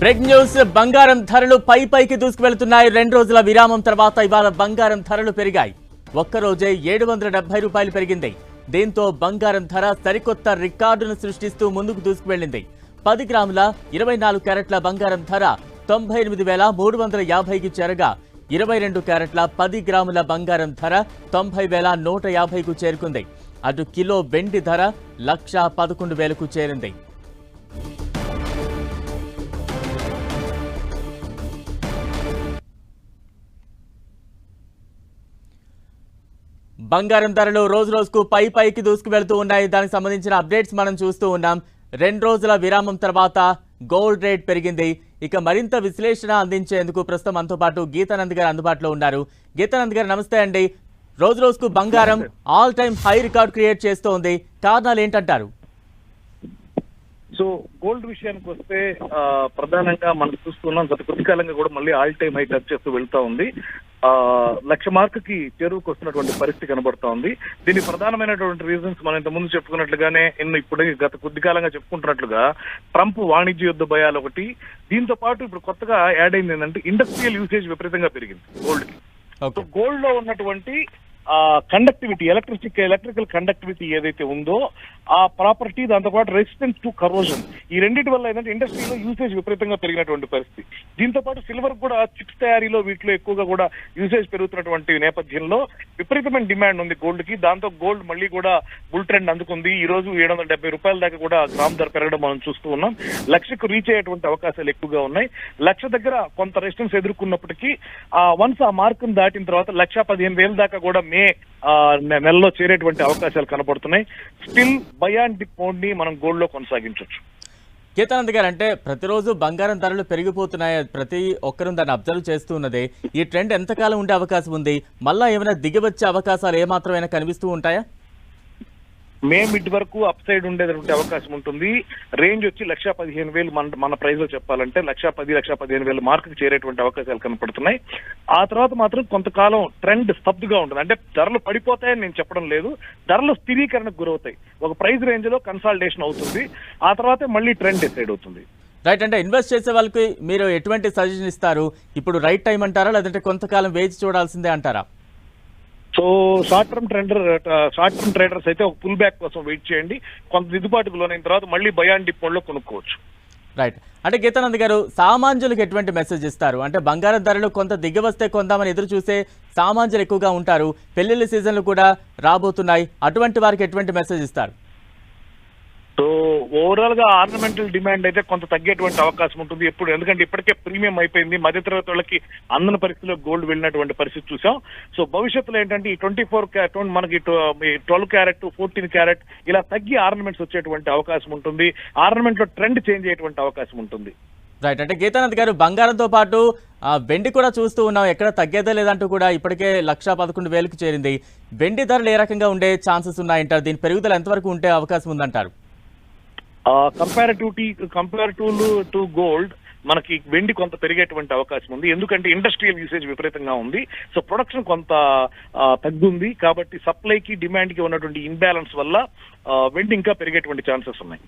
Break news. బంగారం ధరలు పైకి దూసుకువెళ్తున్నాయి. 2 రోజుల విరామం తర్వాత ఇవాళ బంగారం ధరలు పెరిగాయి. ఒక్కరోజే 770 రూపాయలు పెరిగింది. దీంతో బంగారం ధర సరికొత్త రికార్డును సృష్టిస్తూ ముందుకు దూసుకువెళ్లింది. 10 గ్రాముల 24 క్యారెట్ల బంగారం ధర 98,350కి చేరగా 22 క్యారెట్ల 10 గ్రాముల బంగారం ధర 90,150కు చేరుకుంది. అటు కిలో వెండి ధర 1,11,000కు చేరింది. బంగారం ధరలు రోజు రోజుకు పైకి దూసుకు వెళ్తూ ఉన్నాయి. దానికి సంబంధించిన అప్డేట్స్ మనం చూస్తూ ఉన్నాం. 2 రోజుల విరామం తర్వాత గోల్డ్ రేట్ పెరిగింది. ఇక మరింత విశ్లేషణ అందించేందుకు ప్రస్తుతం మనతో పాటు గీతానంద్ గారు అందుబాటులో ఉన్నారు. గీతానంద్ గారు నమస్తే అండి. రోజు రోజుకు బంగారం all time high record create చేస్తోంది. కారణాలు ఏంటంటారు? సో గోల్డ్ విషయానికి వస్తే ప్రధానంగా మనం చూస్తున్నాం, గత కొద్ది కాలంగా కూడా మళ్ళీ ఆల్ టైమ్ హై టచ్ చేస్తూ వెళ్తా ఉంది. 1,00,000 మార్కుకి చేరువుకు వస్తున్నటువంటి పరిస్థితి కనబడతా ఉంది. దీనికి ప్రధానమైనటువంటి రీజన్స్ మనం ఇంత ముందు చెప్పుకున్నట్లుగానే ఇప్పుడు గత కొద్ది కాలంగా చెప్పుకుంటున్నట్లుగా ట్రంప్ వాణిజ్య యుద్ధ భయాలు ఒకటి, దీంతో పాటు ఇప్పుడు కొత్తగా యాడ్ అయింది ఏంటంటే ఇండస్ట్రియల్ యూసేజ్ విపరీతంగా పెరిగింది గోల్డ్ కి. సో గోల్డ్ లో ఉన్నటువంటి కండక్టివిటీ, ఎలక్ట్రికల్ కండక్టివిటీ ఏదైతే ఉందో ఆ ప్రాపర్టీ, దాంతోపాటు రెసిస్టెన్స్ టు కరోజన్, ఈ రెండింటి వల్ల ఏంటంటే ఇండస్ట్రీలో యూసేజ్ విపరీతంగా పెరిగినటువంటి పరిస్థితి. దీంతో పాటు సిల్వర్ కూడా చిప్స్ తయారీలో వీటిలో ఎక్కువగా కూడా యూసేజ్ పెరుగుతున్నటువంటి నేపథ్యంలో విపరీతమైన డిమాండ్ ఉంది గోల్డ్ కి. దాంతో గోల్డ్ మళ్ళీ కూడా బుల్ ట్రెండ్ అందుకుంది. ఈ రోజు 770 రూపాయల దాకా కూడా గ్రామ్ ధర పెరగడం మనం చూస్తూ ఉన్నాం. 1,00,000కు రీచ్ అయ్యేటువంటి అవకాశాలు ఎక్కువగా ఉన్నాయి. 1,00,000 దగ్గర కొంత రెసిస్టెన్స్ ఎదుర్కొన్నప్పటికీ వన్స్ ఆ మార్కును దాటిన తర్వాత 1,15,000 దాకా కూడా నెలలో చేరేటువంటి అవకాశాలు కనబడుతున్నాయి. Still by and dip mode ని మనం గోల్డ్ లో కొనసాగించవచ్చు. గీతానంద్ గారు, అంటే ప్రతిరోజు బంగారం ధరలు పెరిగిపోతున్నాయి. ప్రతి ఒక్కరూ దాన్ని అబ్జర్వ్ చేస్తూ ఉన్నదే. ఈ ట్రెండ్ ఎంతకాలం ఉండే అవకాశం ఉంది? మళ్ళా ఏమైనా దిగి వచ్చే అవకాశాలు ఏమాత్రమైనా కనిపిస్తూ ఉంటాయా? మే మిడ్ వరకు అప్ సైడ్ ఉండేటువంటి అవకాశం ఉంటుంది. రేంజ్ వచ్చి 1,15,000 మన ప్రైస్ లో చెప్పాలంటే 1,10,15,000 మార్కుకి చేరేటువంటి అవకాశాలు కనపడుతున్నాయి. ఆ తర్వాత మాత్రం కొంతకాలం ట్రెండ్ స్తబ్దుగా ఉంటుంది. అంటే ధరలు పడిపోతాయని నేను చెప్పడం లేదు, ధరలు స్థిరీకరణకు గురవుతాయి. ఒక ప్రైస్ రేంజ్ లో కన్సాలిడేషన్ అవుతుంది. ఆ తర్వాత మళ్ళీ ట్రెండ్ డిసైడ్ అవుతుంది. రైట్. అంటే ఇన్వెస్ట్ చేసే వాళ్ళకి మీరు ఎటువంటి సజెషన్ ఇస్తారు? ఇప్పుడు రైట్ టైం అంటారా, లేదంటే కొంతకాలం వేచి చూడాల్సిందే అంటారా? సో షార్ట్ టర్మ్ ట్రేడర్స్ అయితే ఒక పుల్ బ్యాక్ కోసం వెయిట్ చేయండి. కొంత దిద్దుబాటుకు లోనైన తర్వాత మళ్ళీ బై అండ్ డిప్ మోడ్ లో కొనుక్కోవచ్చు. రైట్. అంటే గీతానంద్ గారు, సామాన్యులకు ఎటువంటి మెసేజ్ ఇస్తారు? అంటే బంగారం ధరలు కొంత దిగి వస్తే కొందామని ఎదురు చూసే సామాన్యులు ఎక్కువగా ఉంటారు. పెళ్లిళ్ళ సీజన్లు కూడా రాబోతున్నాయి. అటువంటి వారికి ఎటువంటి మెసేజ్ ఇస్తారు? సో ఓవరాల్ గా ఆర్నమెంటల్ డిమాండ్ అయితే కొంత తగ్గేటువంటి అవకాశం ఉంటుంది. ఎందుకంటే ఇప్పటికే ప్రీమియం అయిపోయింది. మధ్యతరగతి వాళ్ళకి అందని పరిస్థితిలో గోల్డ్ వెళ్ళినటువంటి పరిస్థితి చూసాం. సో భవిష్యత్తులో ఏంటంటే ఈ 24 మనకి 12 క్యారెట్ 14 క్యారెట్ ఇలా తగ్గి ఆర్నమెంట్స్ వచ్చేటువంటి అవకాశం ఉంటుంది. ఆర్నమెంట్ లో ట్రెండ్ చేంజ్ అయ్యేటువంటి అవకాశం ఉంటుంది. రైట్. అంటే గీతానంద్ గారు, బంగారంతో పాటు వెండి కూడా చూస్తూ ఉన్నాం. ఎక్కడ తగ్గేదే లేదంటూ కూడా ఇప్పటికే 1,11,000కు చేరింది. వెండి ధరలు ఏ రకంగా ఉండే ఛాన్సెస్ ఉన్నాయంటారు? దీని పెరుగుదల ఎంతవరకు ఉండే అవకాశం ఉందంటారు? కంపారిటివ్ టు గోల్డ్ మనకి వెండి కొంత పెరిగేటువంటి అవకాశం ఉంది. ఎందుకంటే ఇండస్ట్రియల్ యూసేజ్ విపరీతంగా ఉంది. సో ప్రొడక్షన్ కొంత తగ్గుంది. కాబట్టి సప్లైకి డిమాండ్ కి ఉన్నటువంటి ఇన్బ్యాలెన్స్ వల్ల వెండి ఇంకా పెరిగేటువంటి ఛాన్సెస్ ఉన్నాయి.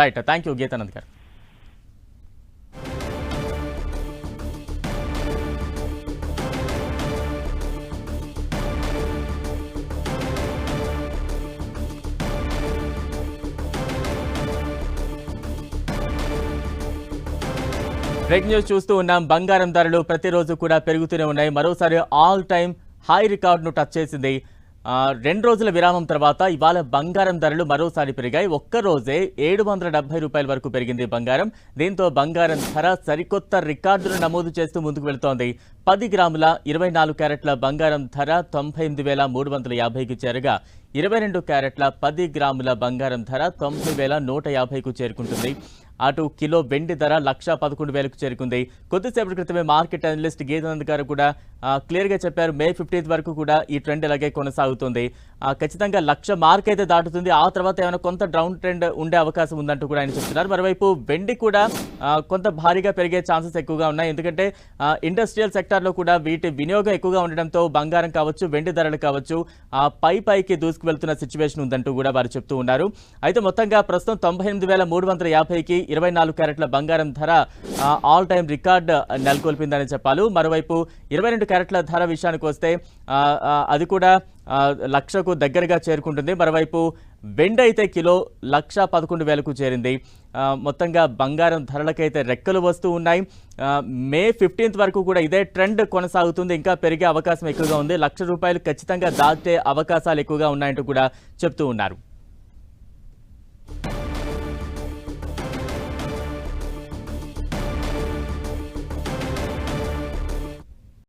రైట్. థ్యాంక్ యూ గీతానంద్ గారు. బ్రేక్ న్యూస్ చూస్తూ ఉన్నాం. బంగారం ధరలు ప్రతిరోజు కూడా పెరుగుతూనే ఉన్నాయి. మరోసారి ఆల్ టైమ్ హై రికార్డును టచ్ చేసింది. 2 రోజుల విరామం తర్వాత ఇవాళ బంగారం ధరలు మరోసారి పెరిగాయి. ఒక్కరోజే 770 రూపాయల వరకు పెరిగింది బంగారం. దీంతో బంగారం ధర సరికొత్త రికార్డును నమోదు చేస్తూ ముందుకు వెళుతోంది. 10 గ్రాముల 24 క్యారెట్ల బంగారం ధర 98,350కి చేరగా 22 క్యారెట్ల 10 గ్రాముల బంగారం ధర 90,150కు చేరుకుంటుంది. అటు కిలో వెండి ధర 1,11,000కు చేరుకుంది. కొద్దిసేపటి క్రితమే మార్కెట్ అనలిస్ట్ గీతానంద్ గారు కూడా క్లియర్గా చెప్పారు, మే 15th వరకు కూడా ఈ ట్రెండ్ ఇలాగే కొనసాగుతుంది. ఖచ్చితంగా 1,00,000 మార్క్ అయితే దాటుతుంది. ఆ తర్వాత ఏమైనా కొంత డౌన్ ట్రెండ్ ఉండే అవకాశం ఉందంటూ కూడా ఆయన చెప్తున్నారు. మరోవైపు వెండి కూడా కొంత భారీగా పెరిగే ఛాన్సెస్ ఎక్కువగా ఉన్నాయి. ఎందుకంటే ఇండస్ట్రియల్ సెక్టార్లో కూడా వీటి వినియోగం ఎక్కువగా ఉండడంతో బంగారం కావచ్చు, వెండి ధరలు కావచ్చు పైకి దూసుకు వెళ్తున్న సిచ్యువేషన్ ఉందంటూ కూడా వారు చెప్తూ ఉన్నారు. అయితే మొత్తంగా ప్రస్తుతం 98,350కి 24 క్యారెట్ల బంగారం ధర ఆల్ టైమ్ రికార్డ్ నెలకొల్పిందని చెప్పాలి. మరోవైపు 22 క్యారెట్ల ధర విషయానికి వస్తే అది కూడా 1,00,000కు దగ్గరగా చేరుకుంటుంది. మరోవైపు వెండి అయితే కిలో 1,11,000కు చేరింది. మొత్తంగా బంగారం ధరలకైతే రెక్కలు వస్తూ ఉన్నాయి. మే 15th వరకు కూడా ఇదే ట్రెండ్ కొనసాగుతుంది. ఇంకా పెరిగే అవకాశం ఎక్కువగా ఉంది. 1,00,000 రూపాయలు ఖచ్చితంగా దాటే అవకాశాలు ఎక్కువగా ఉన్నాయంటూ కూడా చెప్తూ ఉన్నారు.